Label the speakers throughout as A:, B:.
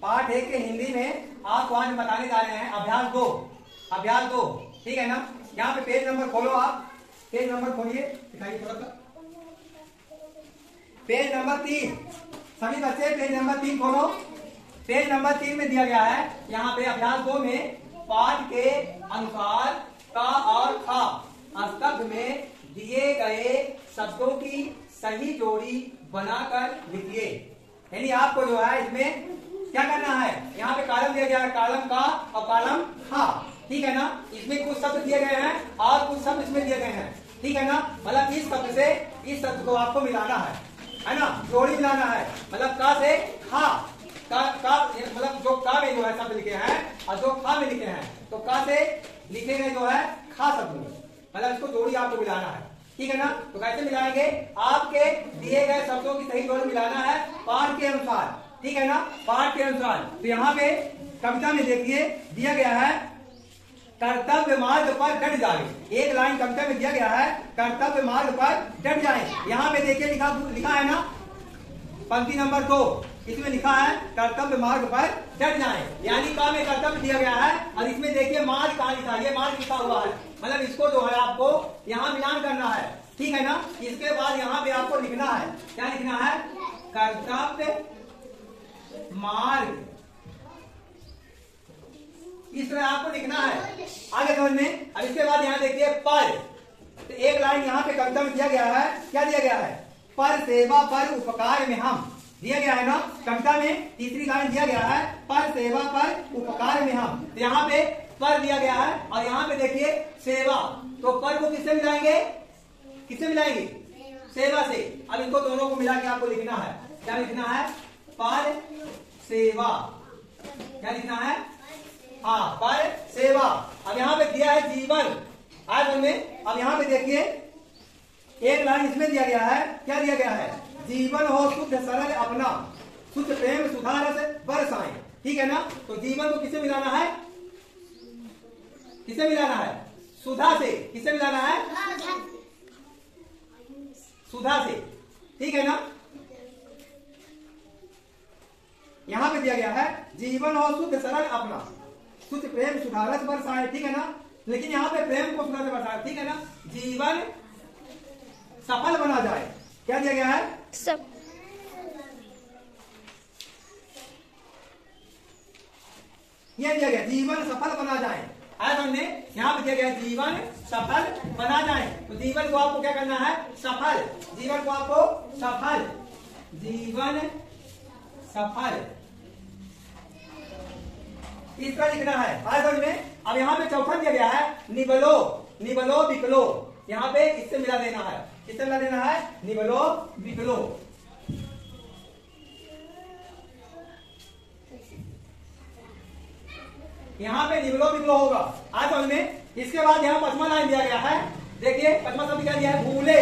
A: पाठ 1 के हिंदी में आपको आज बताने जा रहे हैं अभ्यास 2। अभ्यास 2, ठीक है ना। यहाँ पे पेज नंबर खोलो, आप पेज नंबर खोलिए, दिखाइए थोड़ा सा। पेज नंबर 3, सभी बच्चे पेज नंबर 3 खोलो। पेज नंबर 3 में दिया गया है यहाँ पे अभ्यास 2 में पाठ के अनुसार का और खा स्तब्ध में दिए गए शब्दों की सही जोड़ी बनाकर लिखिए। यानी आपको जो है इसमें क्या करना है, यहाँ पे कॉलम दिया गया है, कॉलम का और कॉलम खा, ठीक है ना। इसमें कुछ शब्द दिए गए हैं और कुछ शब्द इसमें दिए गए हैं, ठीक है ना। मतलब इस शब्द से इस शब्द को आपको मिलाना है ना, जोड़ी मिलाना है। मतलब का से खा, का मतलब जो का में जो है शब्द लिखे हैं और जो खा में लिखे हैं, तो का से लिखे गए जो है खा शब्द में, मतलब इसको जोड़ी आपको मिलाना है, ठीक है ना। तो कैसे मिलाएंगे, आपके दिए गए शब्दों की सही जोड़ी मिलाना है पाठ के अनुसार, ठीक है ना, पाठ के अनुसार। तो यहाँ पे कविता में देखिए दिया गया है कर्तव्य मार्ग पर डट जाए। एक लाइन कविता में दिया गया है कर्तव्य मार्ग पर डट जाए। यहाँ पे देखिए लिखा है ना पंक्ति नंबर 2, इसमें लिखा है कर्तव्य मार्ग पर डट जाए, यानी का में कर्तव्य दिया गया है और इसमें देखिए मार्ग कहाँ लिखा है, ये मार्ग लिखा हुआ है। मतलब इसको जो है आपको यहाँ मिलान करना है, ठीक है ना। इसके बाद यहाँ पे आपको लिखना है, क्या लिखना है, कर्तव्य मार्ग, इस तरह आपको लिखना है। आगे समझ में। अब इसके बाद यहाँ देखिए पर, तो एक लाइन यहाँ पे कविता में दिया गया है, क्या दिया गया है, पर सेवा पर उपकार में हम, दिया गया है ना कविता में। तीसरी लाइन दिया गया है पर सेवा पर उपकार में हम, तो यहाँ पे पर दिया गया है और यहाँ पे देखिए सेवा, तो पर को किससे मिलाएंगे, किससे मिलाएंगे, सेवा से। अब इनको दोनों को मिला के आपको लिखना है, क्या लिखना है, पर सेवा, क्या लिखना है, हाँ पर सेवा। अब यहाँ पे दिया है जीवन, आज में। अब यहाँ पे देखिए एक लाइन इसमें दिया गया है, क्या दिया गया है, जीवन हो शुद्ध सरल अपना, शुद्ध प्रेम सुधा रस बरसाएं, ठीक है ना। तो जीवन को किससे मिलाना है, किससे मिलाना है, सुधा से। किससे मिलाना है, सुधा से, ठीक है ना। यहाँ पे दिया गया है जीवन हो शुद्ध सरल अपना, शुद्ध प्रेम सुधा रस बरसाएं, ठीक है ना। लेकिन यहाँ पे प्रेम को सुधा से बरसाएं, ठीक है ना। जीवन सफल बना जाए, क्या दिया गया है, सब। ये दिया गया जीवन सफल बना जाए, हमने यहाँ पे दिया गया जीवन सफल बना जाए। तो जीवन को आपको क्या करना है, सफल, जीवन को आपको सफल, जीवन सफल, इस तरह लिखना है, आज समझ में। अब यहाँ पे चौथा दिया गया है निबलो, निबलो बिकलो, यहाँ पे इससे मिला देना है, किससे मिला देना है, निबलो बिकलो। यहाँ पे निबलो बिकलो होगा, आज समझ में। इसके बाद यहाँ पचमा लाइन दिया गया है, देखिए पचमा शब्द क्या दिया है, भूले।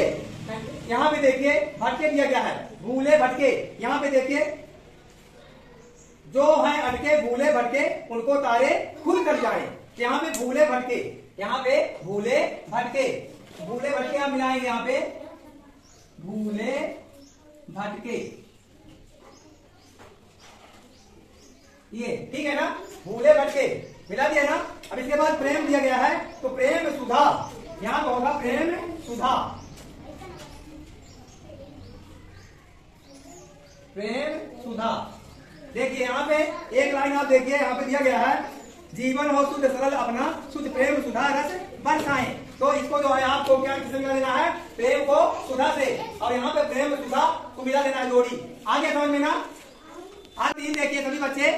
A: यहाँ पे देखिए भटके दिया गया है, भूले भटके। यहाँ पे देखिए जो है अटके भूले भटके उनको तारे खुल कर जाए, यहाँ पे भूले भटके, यहाँ पे भूले भटके, भूले भटके हम मिलाएंगे, यहाँ पे भूले भटके, ये ठीक है ना, भूले भटके मिला दिया ना। अब इसके बाद प्रेम दिया गया है, तो प्रेम सुधा, यहाँ पे होगा प्रेम सुधा, प्रेम सुधा। देखिए यहाँ पे एक लाइन आप देखिए, यहाँ पे दिया गया है जीवन हो शुद्ध सरल अपना, शुद्ध प्रेम सुधा रस बरसाएं। तो इसको जो है आपको क्या किससे मिला देना है, प्रेम को सुधा से, और यहाँ पे प्रेम सुधा को मिला देना है जोड़ी। आगे समझ में ना। आज 3 देखिए सभी बच्चे,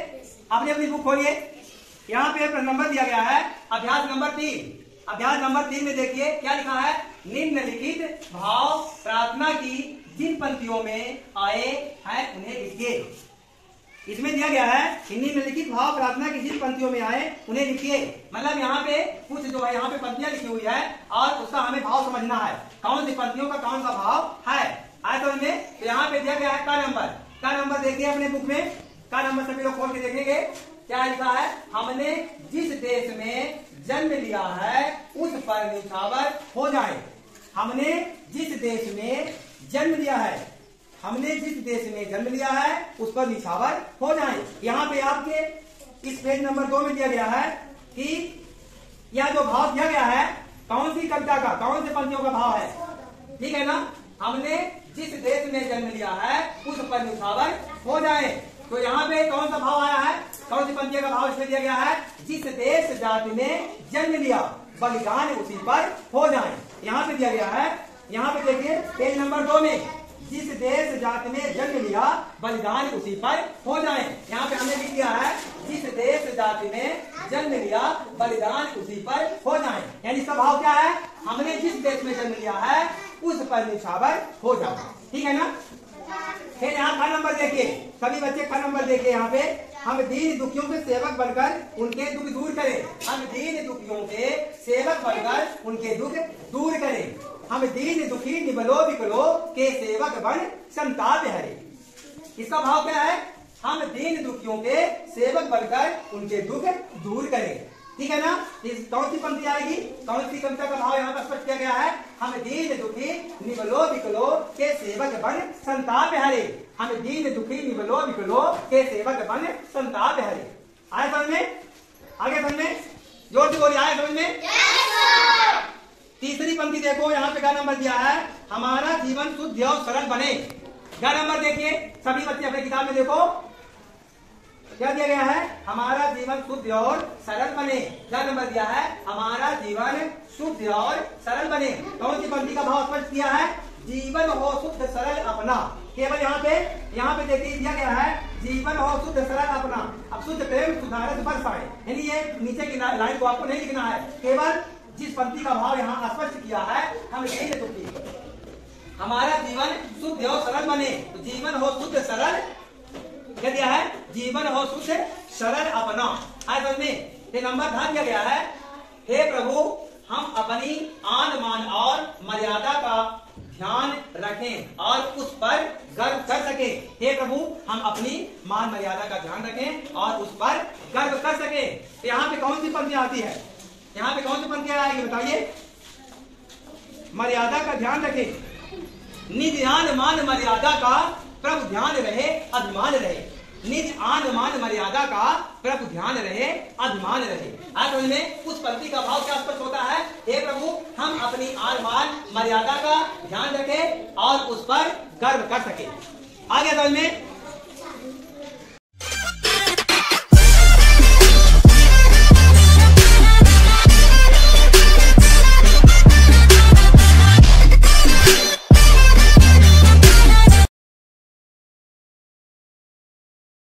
A: अपनी अपनी बुक खोलिए। यहाँ पे नंबर दिया गया है अभ्यास नंबर 3। अभ्यास नंबर 3 में देखिए क्या लिखा है, निम्नलिखित भाव प्रार्थना की जिन पंक्तियों में आए हैं उन्हें लिखिए। इसमें दिया गया है हिंदी में लिखित भाव प्रार्थना की जिन पंक्तियों में आए उन्हें लिखिए। मतलब यहाँ पे कुछ जो है यहाँ पे पंक्तियां लिखी हुई है और उसका हमें भाव समझना है, कौन सी पंक्तियों का कौन सा भाव है। आए तो तो यहाँ पे दिया गया है का नंबर, का नंबर देखिए अपने बुक में, का नंबर सभी लोग खोल के देखेंगे क्या लिखा है, हमने जिस देश में जन्म लिया है उस पर न्यौछावर हो जाए। हमने जिस देश में जन्म लिया है हमने जिस देश में जन्म लिया है उस पर निछावर हो जाए। यहाँ पे आपके इस पेज नंबर 2 में दिया गया है कि यह जो भाव दिया गया है कौन सी कविता का, कौन से पंक्तियों का भाव है, ठीक है ना। हमने जिस देश में जन्म लिया है उस पर निछावर हो जाए। तो यहाँ पे कौन सा भाव आया है, कौन सी पंक्ति का भाव इसमें दिया गया है, जिस देश जाति में जन्म लिया बलिदान उसी पर हो जाए। यहाँ पे दिया गया है, यहाँ पे देखिए पेज नंबर 2 में, जिस देश जाति में जन्म लिया बलिदान उसी पर हो जाए। यहाँ पे हमने लिख दिया है जिस देश जाति में जन्म लिया बलिदान उसी पर हो जाए। यानी इसका भाव क्या है, हमने जिस देश में जन्म लिया है उस पर निछावर हो जाए, ठीक है ना। फिर यहाँ का नंबर देखिए, सभी बच्चे का नंबर देखिए। यहाँ पे हम दीन दुखियों के सेवक बनकर उनके दुख दूर करें। हम दीन दुखियों के सेवक बनकर उनके दुख दूर करें। हम दीन दुखी निबलो विकलो के सेवक बन संताप हरे। इसका भाव क्या है, हम दीन दुखियों के सेवक बनकर उनके दुख दूर करें, ठीक है ना। इस कौन सी पंक्ति आएगी, कौन सी कविता का भाव यहाँ पर स्पष्ट किया गया है, हम दीन दुखी निबलो विकलो के सेवक बन संताप हरे। हम दीन दुखी निबलो विकलो के सेवक बन संताप हरे। आए समझ में, आगे समझ में, जोर से बोलिए, आए समझ में। तीसरी पंक्ति देखो, यहाँ पे क्या नंबर दिया है, हमारा जीवन शुद्ध और सरल बने। क्या नंबर देखिए, सभी बच्चे अपने किताब में देखो क्या दिया गया है, हमारा जीवन शुद्ध और सरल बने। क्या नंबर दिया है, हमारा जीवन शुद्ध और सरल बने। कौन सी पंक्ति का भाव स्पष्ट किया है, जीवन हो शुद्ध सरल अपना। केवल यहाँ पे देखिए दिया गया है जीवन हो शुद्ध सरल अपना। अब शुद्ध प्रेम सुधारत बरसाए, यानी ये नीचे की लाइन को आपको नहीं लिखना है, केवल जिस पंक्ति का भाव यहाँ स्पष्ट किया है, हम यही दुखी हमारा जीवन शुद्ध और सरल बने। तो जीवन हो शुद्ध सरल क्या दिया है, जीवन हो शुद्ध सरल अपना। आज में ये नंबर ध्यान दिया गया है, हे प्रभु हम अपनी आन मान और मर्यादा का ध्यान रखें और उस पर गर्व कर सके। हे प्रभु हम अपनी मान मर्यादा का ध्यान रखें और उस पर गर्व कर सके। तो यहाँ पे कौन सी पंक्ति आती है, यहाँ पे कौन सी पंक्ति आएगी बताइए, मर्यादा का ध्यान रखें, निज आन मान मर्यादा का प्रभु ध्यान रहे अभिमान रहे। निज आन मान मर्यादा का प्रभु ध्यान रहे अभिमान रहे। आज में उस पंक्ति का भाव क्या स्पष्ट होता है, हे प्रभु हम अपनी आन मान मर्यादा का ध्यान रखें और उस पर गर्व कर सके। आगे समझ में